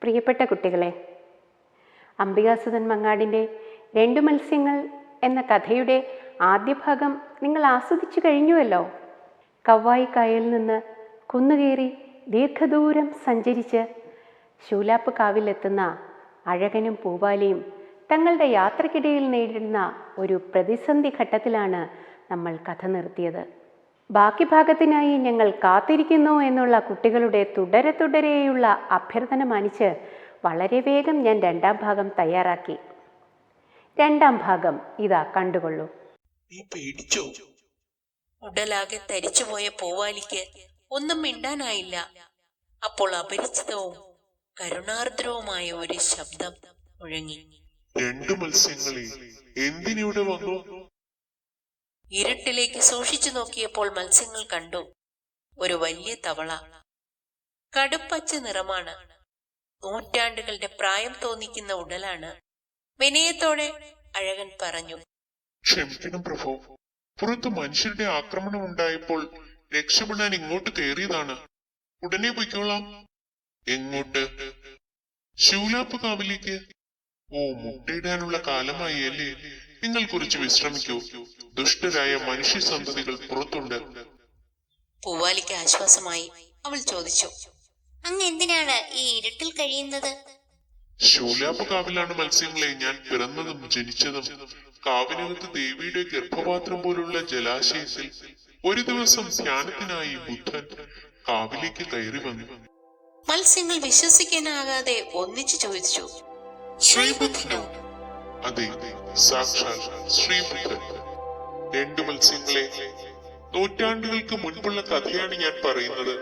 പ്രിയപ്പെട്ട കുട്ടികളെ, അംബികാസുധൻ മങ്ങാടിൻ്റെ 2 മത്സ്യങ്ങൾ എന്ന കഥയുടെ ആദ്യ ഭാഗം നിങ്ങൾ ആസ്വദിച്ചു കഴിഞ്ഞുവല്ലോ. കവ്വായി കായലിൽ നിന്ന് കുന്നുകയറി ദീർഘദൂരം സഞ്ചരിച്ച് ശൂലാപ്പ് കാവിലെത്തുന്ന അഴകനും പൂവാലിയും തങ്ങളുടെ യാത്രക്കിടയിൽ നേരിടുന്ന ഒരു പ്രതിസന്ധി ഘട്ടത്തിലാണ് നമ്മൾ കഥ നിർത്തിയത്. ബാക്കി ഭാഗത്തിനായി ഞങ്ങൾ കാത്തിരിക്കുന്നു എന്നുള്ള കുട്ടികളുടെ തുടരെയുള്ള അഭ്യർത്ഥന മാനിച്ച് വളരെ വേഗം ഞാൻ 2ാം ഭാഗം തയ്യാറാക്കി. 2ാം ഭാഗം ഇതാ കണ്ടുകൊള്ളൂ. ഉടലാകെ തരിച്ചുപോയ പൂവാലിക്ക് ഒന്നും മിണ്ടാനായില്ല. അപ്പോൾ അപരിചിതവും കരുണാർദ്രവുമായ ഒരു ശബ്ദം മുഴങ്ങി. 2 മത്സ്യങ്ങളെ എന്തിനിവിടെ വന്നു? ഇരുട്ടിലേക്ക് സൂക്ഷിച്ചു നോക്കിയപ്പോൾ മത്സ്യങ്ങൾ കണ്ടു ഒരു വലിയ തവള. കടുപ്പച്ച നിറമാണ്. നൂറ്റാണ്ടുകളുടെ പ്രായം തോന്നിക്കുന്ന ഉടലാണ്. വിനയത്തോടെ അഴകൻ പറഞ്ഞു, ക്ഷമിക്കണം പ്രഭു, പുറത്ത് മനുഷ്യരുടെ ആക്രമണം ഉണ്ടായപ്പോൾ രക്ഷപ്പെടാൻ ഇങ്ങോട്ട് കയറിയതാണ്. ഉടനെ പൊയ്ക്കോളാം. എങ്ങോട്ട്? ശൂലാപ്പ് കാവിലേക്ക്. ഓ, മുട്ടയിടാനുള്ള കാലമായി അല്ലേ? നിങ്ങൾ കുറച്ച് വിശ്രമിക്കൂ. ദുഷ്ടരായ മനുഷ്യ സന്തതികൾ പുറത്തുണ്ട്. പൂവാലിക്ക് ആശ്വാസമായി. അവൾ ചോദിച്ചു, അങ്ങ് എന്തിനാണ് ഈ ഇരുട്ടിൽ കഴിയുന്നത്? ശൂലാപ്പ് കാവിലാണ് മത്സ്യങ്ങളെ ഞാൻ പിറന്നതും ജനിച്ചതും. കാവിനകത്ത് ദേവിയുടെ ഗർഭപാത്രം പോലുള്ള ജലാശയത്തിൽ ഒരു ദിവസം ധ്യാനത്തിനായി ബുദ്ധൻ കാവിലേക്ക് കയറി വന്നു. മത്സ്യങ്ങൾ വിശ്വസിക്കാനാകാതെ ഒന്നിച്ചു ചോദിച്ചു, ശ്രീബുദ്ധനോ? അതെ, സാക്ഷാൽ ശ്രീബുദ്ധൻ. 2 മത്സ്യങ്ങളെ, നൂറ്റാണ്ടുകൾക്ക് മുൻപുള്ള കഥയാണ് ഞാൻ പറയുന്നത്.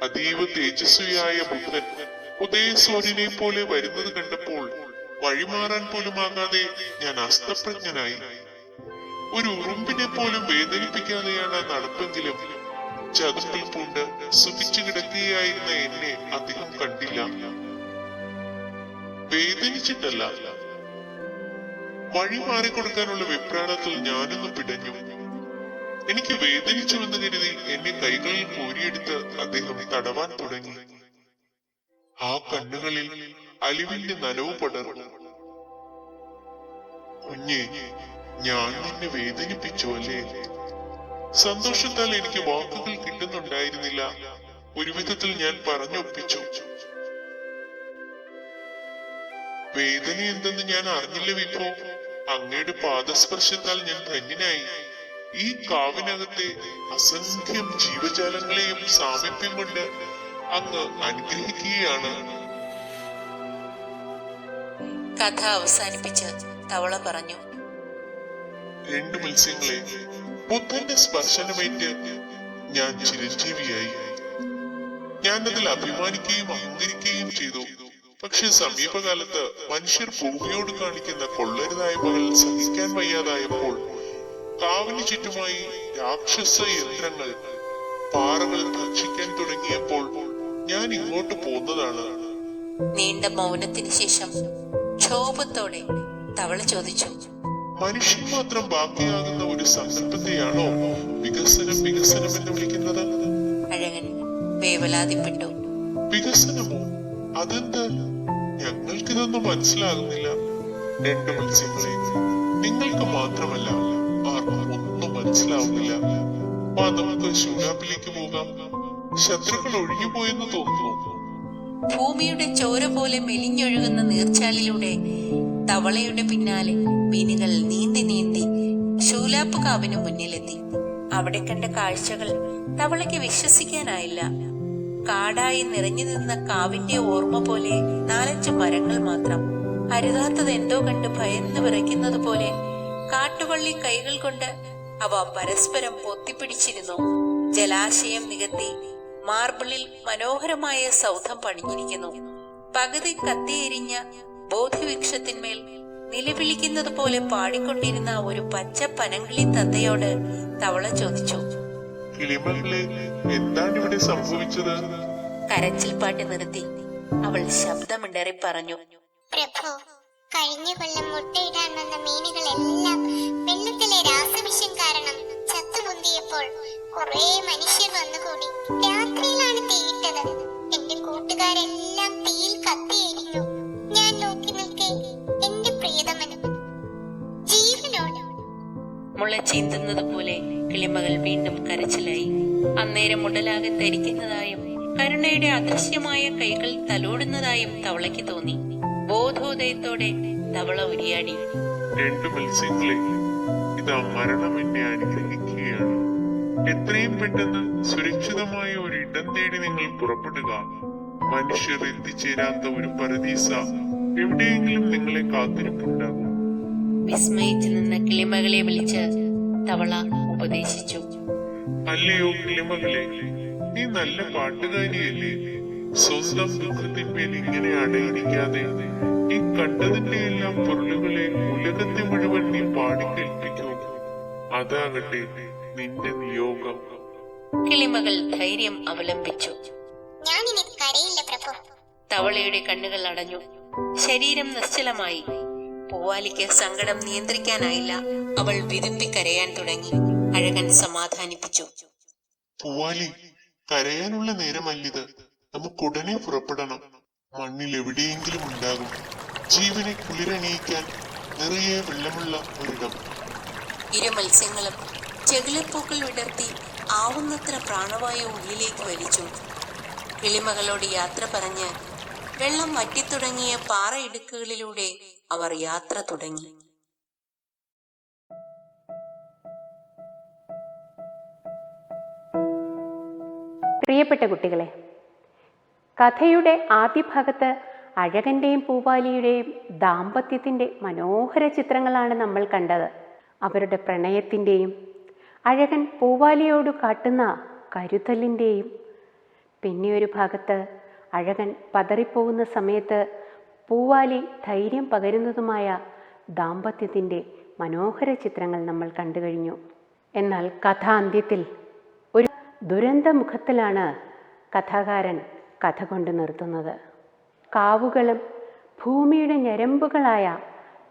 അതീവ തേജസ്വിയായ ബുദ്ധൻ ഉദയസൂര്യനെ പോലെ വരുന്നത് കണ്ടപ്പോൾ വഴിമാറാൻ പോലും ആകാതെ ഞാൻ അസ്തപ്രജ്ഞനായി. ഒരു ഉറുമ്പിനെ പോലും വേദനിപ്പിക്കാതെയാണ് നടപ്പെങ്കിലും ചതുപ്പിൽ പൂണ്ട് സുഖിച്ചു കിടക്കുകയായിരുന്ന എന്നെ അദ്ദേഹം കണ്ടില്ല. വേദനിച്ചിട്ടല്ല, വഴി മാറിക്കൊടുക്കാനുള്ള വെപ്രാളത്തിൽ ഞാനൊന്ന് പിടഞ്ഞു. എനിക്ക് വേദനിച്ചുവെന്ന് കരുതി എന്നെ കൈകളിൽ കോരിയെടുത്ത് അദ്ദേഹം തടവാൻ തുടങ്ങി. ആ കണ്ണുകളിൽ അലിവിന്റെ നനവ് പടർന്നു. കുഞ്ഞെ, ഞാൻ നിന്നെ വേദനിപ്പിച്ചു അല്ലേ? സന്തോഷത്താൽ എനിക്ക് വാക്കുകൾ കിട്ടുന്നുണ്ടായിരുന്നില്ല. ഒരു വിധത്തിൽ ഞാൻ പറഞ്ഞൊപ്പിച്ചു. വേദന എന്തെന്ന് ഞാൻ അറിഞ്ഞില്ല വിഭോ. അങ്ങയുടെ പാദസ്പർശത്താൽ ഞാൻ ധന്യനായി. ഈ കാവിനകത്തെ അസംഖ്യം ജീവജാലങ്ങളെയും സാമീപ്യം കൊണ്ട് അങ്ങ് അനുഗ്രഹിക്കുകയാണ്. കഥ അവസാനിപ്പിച്ച് തവള പറഞ്ഞു, 2 മത്സ്യങ്ങളെ, ബുദ്ധന്റെ സ്പർശനമേറ്റ് ഞാൻ ചിരഞ്ജീവിയായി. ഞാൻ അതിൽ അഭിമാനിക്കുകയും അഹങ്കരിക്കുകയും ചെയ്തു. പക്ഷെ സമീപകാലത്ത് മനുഷ്യർ ഭൂമിയോട് കാണിക്കുന്ന കൊള്ളരുതായ്മകൾ സഹിക്കാൻ വയ്യാതായപ്പോൾ കാവിന് ചുറ്റുമായി രാക്ഷസ യന്ത്രങ്ങൾ പാറകൾ ഭക്ഷിക്കാൻ തുടങ്ങിയപ്പോൾ ഞാൻ ഇങ്ങോട്ട് പോന്നതാണ്. നീണ്ട മൗനത്തിന് ശേഷം ക്ഷോഭത്തോടെ തവള ചോദിച്ചു, മനുഷ്യൻ മാത്രം ബാക്കിയാകുന്ന ഒരു സങ്കല്പത്തെയാണോ വികസനം എന്ന് വിളിക്കുന്നത്? അഴകൻ വേവലാതിപ്പെട്ടു. വികസനമോ? അതെന്താ? ഞങ്ങൾക്കിതൊന്നും മനസ്സിലാകുന്നില്ല. 2 മത്സ്യങ്ങളെ, നിങ്ങൾക്ക് മാത്രമല്ല ആർക്കും ഒന്നും മനസ്സിലാവുന്നില്ല. നമുക്ക് ശൂലാപ്പിലേക്ക് പോകാം. ശത്രുക്കൾ ഒഴുകിപ്പോയെന്ന് തോന്നുന്നു. ഭൂമിയുടെ ചോര പോലെ മെലിഞ്ഞൊഴുകുന്ന നീർച്ചാലിലൂടെ തവളയുടെ പിന്നാലെ മീനുകൾ നീന്തി ശൂലാപ്പ് കാവിന് മുന്നിലെത്തി. അവിടെ കണ്ട കാഴ്ചകൾ തവളയ്ക്ക് വിശ്വസിക്കാനായില്ല. കാടായി നിറഞ്ഞു നിന്ന കാവിന്റെ ഓർമ്മ പോലെ 4-5 മരങ്ങൾ മാത്രം. അരുതാത്തത് എന്തോ കണ്ട് ഭയന്ന് വിറയ്ക്കുന്നത് പോലെ കാട്ടുവള്ളി കൈകൾ കൊണ്ട് അവ പരസ്പരം പൊത്തിപ്പിടിച്ചിരുന്നു. ജലാശയം നികത്തി മാർബിളിൽ മനോഹരമായ സൗധം പണിഞ്ഞിരിക്കുന്നു. പകുതി കത്തിയെരിഞ്ഞ ബോധിവൃക്ഷത്തിന്മേൽ നിലവിളിക്കുന്നത് പോലെ പാടിക്കൊണ്ടിരുന്ന ഒരു പച്ച പനങ്കിളി തത്തയോട് തവള ചോദിച്ചു, എന്താണ് ഇവിടെ സംഭവിച്ചത്? കരച്ചിൽ പാട്ട് നിർത്തി അവൾ ശബ്ദമിടറി പറഞ്ഞു, പ്രഭു, കഴിഞ്ഞ കൊല്ലം മുട്ടയിടാൻ വന്ന മീനുകളെല്ലാം വെള്ളത്തിലെ രാസവിഷം കാരണം ചത്തുപൊന്തിയപ്പോൾ കുറെ മനുഷ്യർ വന്നുകൂടി. രാത്രിയിലാണ് തീയിട്ടത്. എന്റെ കൂട്ടുകാരെല്ലാം തീയിൽ കത്തി ചീന്തുന്നത് പോലെ കിളിമകൾ വീണ്ടും കരച്ചിലായി. അന്നേരം ഉടലാകെ തരിക്കുന്നതായും കരുണയുടെ അദൃശ്യമായ കൈകൾ തലോടുന്നതായും തവളയ്ക്ക് തോന്നി. ബോധോദയത്തോടെ തവള ഉരിയാടി. രണ്ടു മത്സ്യങ്ങളെ, ഇതാ മരണം എന്നെ അനുഗ്രഹിക്കുകയാണ്. എത്രയും പെട്ടെന്ന് സുരക്ഷിതമായ ഒരു ഇടം തേടി നിങ്ങൾ പുറപ്പെടുക. മനുഷ്യർ എത്തിച്ചേരാത്ത ഒരു പരദീസ എവിടെയെങ്കിലും നിങ്ങളെ കാത്തിരിപ്പുണ്ടാകും. വിസ്മയിച്ചു നിന്ന കിളിമകളെ വിളിച്ച് തവള ഉപദേശിച്ചു. അല്ലയോ കിളിമകളെ, നീ നല്ല പാട്ടുകാരിയല്ലേ? സ്വന്തം ദുഃഖത്തിന്മേൽ ഇങ്ങനെ അടയിരിക്കാതെ ഈ കണ്ടതിന്റെ എല്ലാം പൊരുളുകളെ ഉലകത്തെ മുഴുവൻ നീ പാടിക്കേൽപ്പിക്കൂ. അതാകട്ടെ നിന്റെ നിയോഗം. കിളിമകൾ ധൈര്യം അവലംബിച്ചു. ഞാനിനി കരയില്ല പ്രഭു. തവളയുടെ കണ്ണുകൾ അടഞ്ഞു. ശരീരം നിശ്ചലമായി. പൂവാലിക്ക് സങ്കടം നിയന്ത്രിക്കാനായില്ല. അവൾ വിതുമ്പി കരയാൻ തുടങ്ങി. അഴകൻ സമാധാനിപ്പിച്ചു. പൂവാലി, കരയാനുള്ള നേരമല്ലിത്. നമുക്കുടനെ പുറപ്പെടണം. മണ്ണിൽ എവിടെയെങ്കിലും ഉണ്ടാകും ജീവനെ കുളിരണിയിക്കാൻ നിറയെ വെള്ളമുള്ള ഒരിടം. ഇരു മത്സ്യങ്ങളും ചെകിളപ്പൂക്കൾ വിടർത്തി ആവുന്നത്ര പ്രാണവായു ഉള്ളിലേക്ക് വലിച്ചു. കിളിമകളോട് യാത്ര പറഞ്ഞ് വെള്ളം വറ്റിത്തുടങ്ങിയ പാറയിടുക്കുകളിലൂടെ അവർ യാത്ര തുടങ്ങി. പ്രിയപ്പെട്ട കുട്ടികളെ, കഥയുടെ ആദ്യ ഭാഗത്ത് അഴകൻ്റെയും പൂവാലിയുടെയും ദാമ്പത്യത്തിൻ്റെ മനോഹര ചിത്രങ്ങളാണ് നമ്മൾ കണ്ടത്. അവരുടെ പ്രണയത്തിൻ്റെയും അഴകൻ പൂവാലിയോട് കാട്ടുന്ന കരുതലിൻ്റെയും, പിന്നെ ഒരു ഭാഗത്ത് അഴകൻ പതറിപ്പോകുന്ന സമയത്ത് പൂവാലി ധൈര്യം പകരുന്നതുമായ ദാമ്പത്യത്തിൻ്റെ മനോഹര ചിത്രങ്ങൾ നമ്മൾ കണ്ടു കഴിഞ്ഞു. എന്നാൽ കഥാന്ത്യത്തിൽ ഒരു ദുരന്തമുഖത്തിലാണ് കഥാകാരൻ കഥ കൊണ്ട് നിർത്തുന്നത്. കാവുകളും ഭൂമിയുടെ ഞരമ്പുകളായ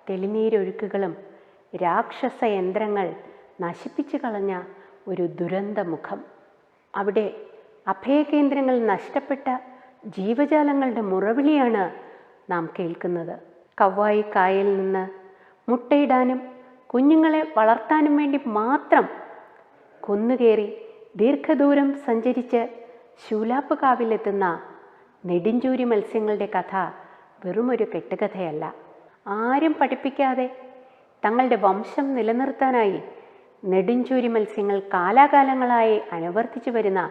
തെളിനീരൊഴുക്കുകളും രാക്ഷസ യന്ത്രങ്ങൾ നശിപ്പിച്ചു കളഞ്ഞ ഒരു ദുരന്തമുഖം. അവിടെ അഭയകേന്ദ്രങ്ങൾ നഷ്ടപ്പെട്ട ജീവജാലങ്ങളുടെ മുറവിളിയാണ് നാം കേൾക്കുന്നത്. കവ്വായി കായൽ നിന്ന് മുട്ടയിടാനും കുഞ്ഞുങ്ങളെ വളർത്താനും വേണ്ടി മാത്രം കുന്നുകയറി ദീർഘദൂരം സഞ്ചരിച്ച് ശൂലാപ്പ് കാവിലെത്തുന്ന നെടുഞ്ചൂരി മത്സ്യങ്ങളുടെ കഥ വെറുമൊരു കെട്ടുകഥയല്ല. ആരും പഠിപ്പിക്കാതെ തങ്ങളുടെ വംശം നിലനിർത്താനായി നെടുഞ്ചൂരി മത്സ്യങ്ങൾ കാലാകാലങ്ങളായി അനുവർത്തിച്ചു വരുന്ന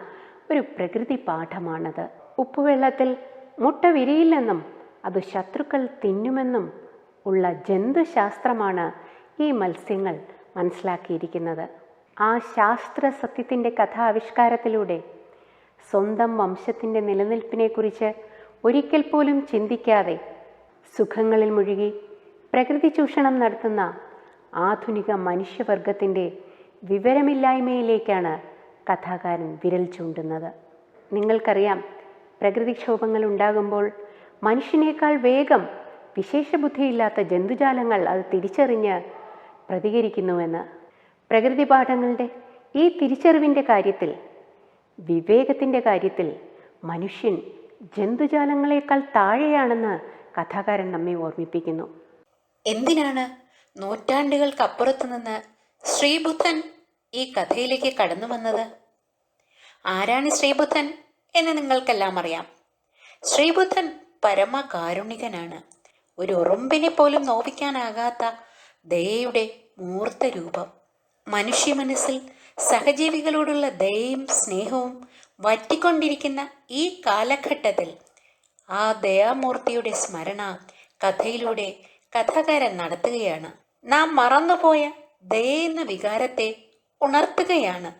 ഒരു പ്രകൃതി പാഠമാണത്. ഉപ്പുവെള്ളത്തിൽ മുട്ട വിരിയില്ലെന്നും അത് ശത്രുക്കൾ തിന്നുമെന്നും ഉള്ള ജന്തുശാസ്ത്രമാണ് ഈ മത്സ്യങ്ങൾ മനസ്സിലാക്കിയിരിക്കുന്നത്. ആ ശാസ്ത്ര സത്യത്തിൻ്റെ കഥാവിഷ്കാരത്തിലൂടെ സ്വന്തം വംശത്തിൻ്റെ നിലനിൽപ്പിനെക്കുറിച്ച് ഒരിക്കൽ പോലും ചിന്തിക്കാതെ സുഖങ്ങളിൽ മുഴുകി പ്രകൃതി ചൂഷണം നടത്തുന്ന ആധുനിക മനുഷ്യവർഗത്തിൻ്റെ വിവരമില്ലായ്മയിലേക്കാണ് കഥാകാരൻ വിരൽ ചൂണ്ടുന്നത്. നിങ്ങൾക്കറിയാം, പ്രകൃതിക്ഷോഭങ്ങൾ ഉണ്ടാകുമ്പോൾ മനുഷ്യനേക്കാൾ വേഗം വിശേഷബുദ്ധിയില്ലാത്ത ജന്തുജാലങ്ങൾ അത് തിരിച്ചറിഞ്ഞ് പ്രതികരിക്കുന്നുവെന്ന്. പ്രകൃതി പാഠങ്ങളുടെ ഈ തിരിച്ചറിവിൻ്റെ കാര്യത്തിൽ, വിവേകത്തിൻ്റെ കാര്യത്തിൽ മനുഷ്യൻ ജന്തുജാലങ്ങളെക്കാൾ താഴെയാണെന്ന് കഥാകാരൻ നമ്മെ ഓർമ്മിപ്പിക്കുന്നു. എന്തിനാണ് നൂറ്റാണ്ടുകൾക്കപ്പുറത്തു നിന്ന് ശ്രീബുദ്ധൻ ഈ കഥയിലേക്ക് കടന്നു വന്നത്? ആരാണ് ശ്രീബുദ്ധൻ എന്ന് നിങ്ങൾക്കെല്ലാം അറിയാം. ശ്രീബുദ്ധൻ പരമകാരുണികനാണ്. ഒരു ഉറുമ്പിനെ പോലും നോവിക്കാനാകാത്ത ദയയുടെ മൂർത്ത രൂപം. മനുഷ്യ മനസ്സിൽ സഹജീവികളോടുള്ള ദയയും സ്നേഹവും വറ്റിക്കൊണ്ടിരിക്കുന്ന ഈ കാലഘട്ടത്തിൽ ആ ദയാമൂർത്തിയുടെ സ്മരണ കഥയിലൂടെ കഥാകാരൻ നടത്തുകയാണ്. നാം മറന്നുപോയ ദയെന്ന വികാരത്തെ ഉണർത്തുകയാണ്.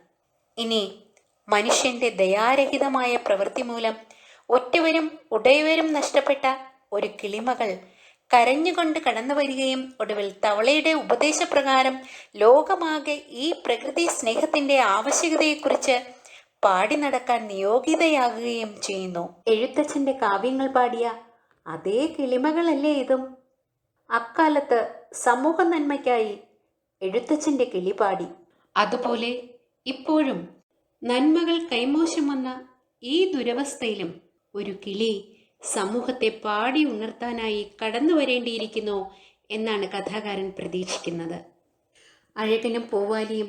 ഇനി മനുഷ്യന്റെ ദയാരഹിതമായ പ്രവൃത്തി മൂലം ഒറ്റവരും ഉടയവരും നഷ്ടപ്പെട്ട ഒരു കിളിമകൾ കരഞ്ഞുകൊണ്ട് കടന്നു വരികയും ഒടുവിൽ തവളയുടെ ഉപദേശപ്രകാരം ലോകമാകെ ഈ പ്രകൃതി സ്നേഹത്തിന്റെ ആവശ്യകതയെക്കുറിച്ച് പാടി നടക്കാൻ നിയോഗിതയാകുകയും ചെയ്യുന്നു. എഴുത്തച്ഛൻ്റെ കാവ്യങ്ങൾ പാടിയ അതേ കിളിമകളല്ലേ ഇതും? അക്കാലത്ത് സമൂഹ നന്മയ്ക്കായി എഴുത്തച്ഛൻ്റെ കിളി പാടി. അതുപോലെ ഇപ്പോഴും നന്മകൾ കൈമോശം വന്ന ഈ ദുരവസ്ഥയിലും ഒരു കിളി സമൂഹത്തെ പാടി ഉണർത്താനായി കടന്നു വരേണ്ടിയിരിക്കുന്നു എന്നാണ് കഥാകാരൻ പ്രതീക്ഷിക്കുന്നത്. അഴകനും പൂവാലിയും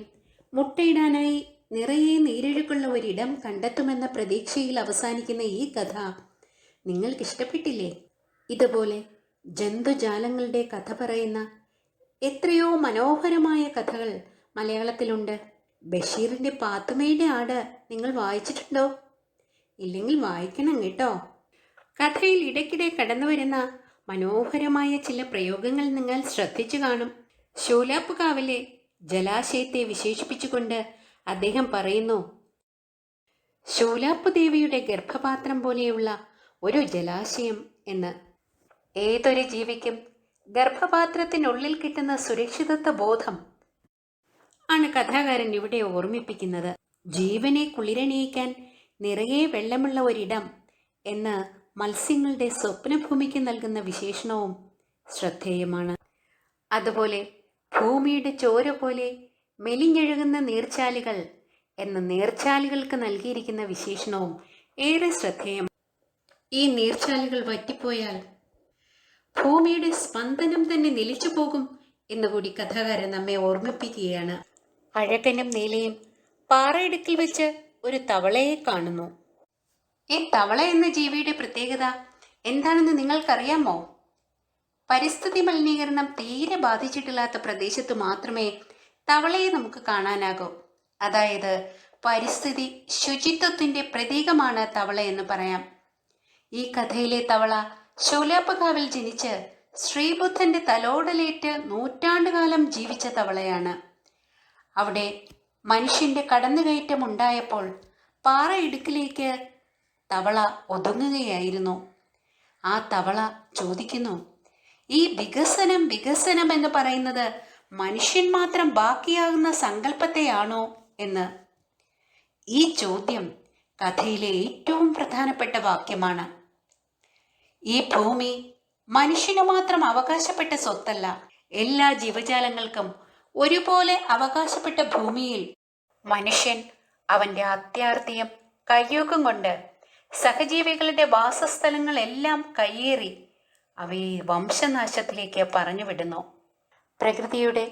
മുട്ടയിടാനായി നിറയെ നീരൊഴുക്കുള്ള ഒരിടം കണ്ടെത്തുമെന്ന പ്രതീക്ഷയിൽ അവസാനിക്കുന്ന ഈ കഥ നിങ്ങൾക്കിഷ്ടപ്പെട്ടില്ലേ? ഇതുപോലെ ജന്തുജാലങ്ങളുടെ കഥ പറയുന്ന എത്രയോ മനോഹരമായ കഥകൾ മലയാളത്തിലുണ്ട്. ബഷീറിൻ്റെ പാത്തുമ്മയുടെ ആട് നിങ്ങൾ വായിച്ചിട്ടുണ്ടോ? ഇല്ലെങ്കിൽ വായിക്കണം കേട്ടോ. കഥയിൽ ഇടയ്ക്കിടെ കടന്നു വരുന്ന മനോഹരമായ ചില പ്രയോഗങ്ങൾ നിങ്ങൾ ശ്രദ്ധിച്ചു കാണും. ശൂലാപ്പുകാവിലെ ജലാശയത്തെ വിശേഷിപ്പിച്ചുകൊണ്ട് അദ്ദേഹം പറയുന്നു, ശൂലാപ്പു ദേവിയുടെ ഗർഭപാത്രം പോലെയുള്ള ഒരു ജലാശയം എന്ന്. ഏതൊരു ജീവിക്കും ഗർഭപാത്രത്തിനുള്ളിൽ കിട്ടുന്ന സുരക്ഷിതത്വ ബോധം ആണ് കഥാകാരൻ ഇവിടെ ഓർമ്മിപ്പിക്കുന്നത്. ജീവനെ കുളിരണിയിക്കാൻ നിറയെ വെള്ളമുള്ള ഒരിടം എന്ന് മത്സ്യങ്ങളുടെ സ്വപ്നഭൂമിക്ക് നൽകുന്ന വിശേഷണവും ശ്രദ്ധേയമാണ്. അതുപോലെ ഭൂമിയുടെ ചോര പോലെ മെലിഞ്ഞൊഴുകുന്ന നീർച്ചാലുകൾ എന്ന നീർച്ചാലുകൾക്ക് നൽകിയിരിക്കുന്ന വിശേഷണവും ഏറെ ശ്രദ്ധേയം. ഈ നീർച്ചാലുകൾ വറ്റിപ്പോയാൽ ഭൂമിയുടെ സ്പന്ദനം തന്നെ നിലച്ചു പോകും എന്നുകൂടി കഥാകാരൻ നമ്മെ ഓർമ്മിപ്പിക്കുകയാണ്. അഴകനും നീലയും പാറയിടുക്കിൽ വെച്ച് ഒരു തവളയെ കാണുന്നു. ഈ തവള എന്ന ജീവിയുടെ പ്രത്യേകത എന്താണെന്ന് നിങ്ങൾക്കറിയാമോ? പരിസ്ഥിതി മലിനീകരണം തീരെ ബാധിച്ചിട്ടില്ലാത്ത പ്രദേശത്ത് മാത്രമേ തവളയെ നമുക്ക് കാണാനാകൂ. അതായത് പരിസ്ഥിതി ശുചിത്വത്തിന്റെ പ്രതീകമാണ് തവള എന്ന് പറയാം. ഈ കഥയിലെ തവള ശൂലാപ്പുകാവിൽ ജനിച്ച് ശ്രീബുദ്ധന്റെ തലോടലേറ്റ് നൂറ്റാണ്ടുകാലം ജീവിച്ച തവളയാണ്. അവിടെ മനുഷ്യന്റെ കടന്നുകയറ്റം ഉണ്ടായപ്പോൾ പാറയിടുക്കിലേക്ക് തവള ഒതുങ്ങുകയായിരുന്നു. ആ തവള ചോദിക്കുന്നു, ഈ വികസനം വികസനം എന്ന് പറയുന്നത് മനുഷ്യൻ മാത്രം ബാക്കിയാകുന്ന സങ്കല്പത്തെയാണോ എന്ന്. ഈ ചോദ്യം കഥയിലെ ഏറ്റവും പ്രധാനപ്പെട്ട വാക്യമാണ്. ഈ ഭൂമി മനുഷ്യന് മാത്രം അവകാശപ്പെട്ട സ്വത്തല്ല. എല്ലാ ജീവജാലങ്ങൾക്കും ഒരുപോലെ അവകാശപ്പെട്ട ഭൂമിയിൽ മനുഷ്യൻ അവന്റെ അത്യാർത്തിയും കയ്യൂക്കും കൊണ്ട് സഹജീവികളുടെ വാസസ്ഥലങ്ങളെല്ലാം കയ്യേറി അവയെ വംശനാശത്തിലേക്ക് പറഞ്ഞുവിടുന്നു. പ്രകൃതിയുടെ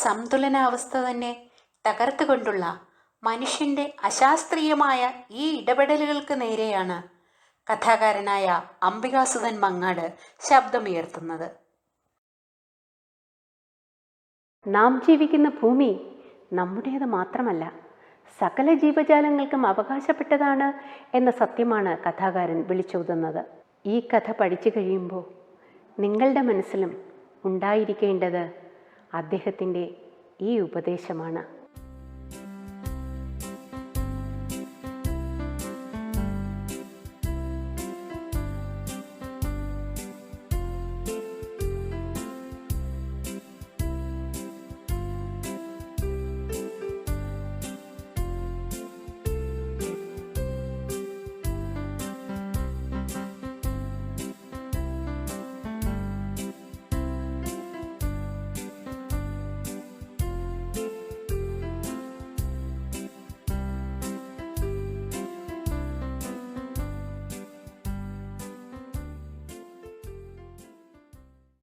സന്തുലനാവസ്ഥ തന്നെ തകർത്തുകൊണ്ടുള്ള മനുഷ്യന്റെ അശാസ്ത്രീയമായ ഈ ഇടപെടലുകൾക്ക് നേരെയാണ് കഥാകാരനായ അംബികാസുധൻ മങ്ങാട് ശബ്ദമുയർത്തുന്നത്. നാം ജീവിക്കുന്ന ഭൂമി നമ്മുടേത് മാത്രമല്ല, സകല ജീവജാലങ്ങൾക്കും അവകാശപ്പെട്ടതാണ് എന്ന സത്യമാണ് കഥാകാരൻ വിളിച്ചോതുന്നത്. ഈ കഥ പഠിച്ചു കഴിയുമ്പോൾ നിങ്ങളുടെ മനസ്സിലും ഉണ്ടായിരിക്കേണ്ടത് അദ്ദേഹത്തിൻ്റെ ഈ ഉപദേശമാണ്.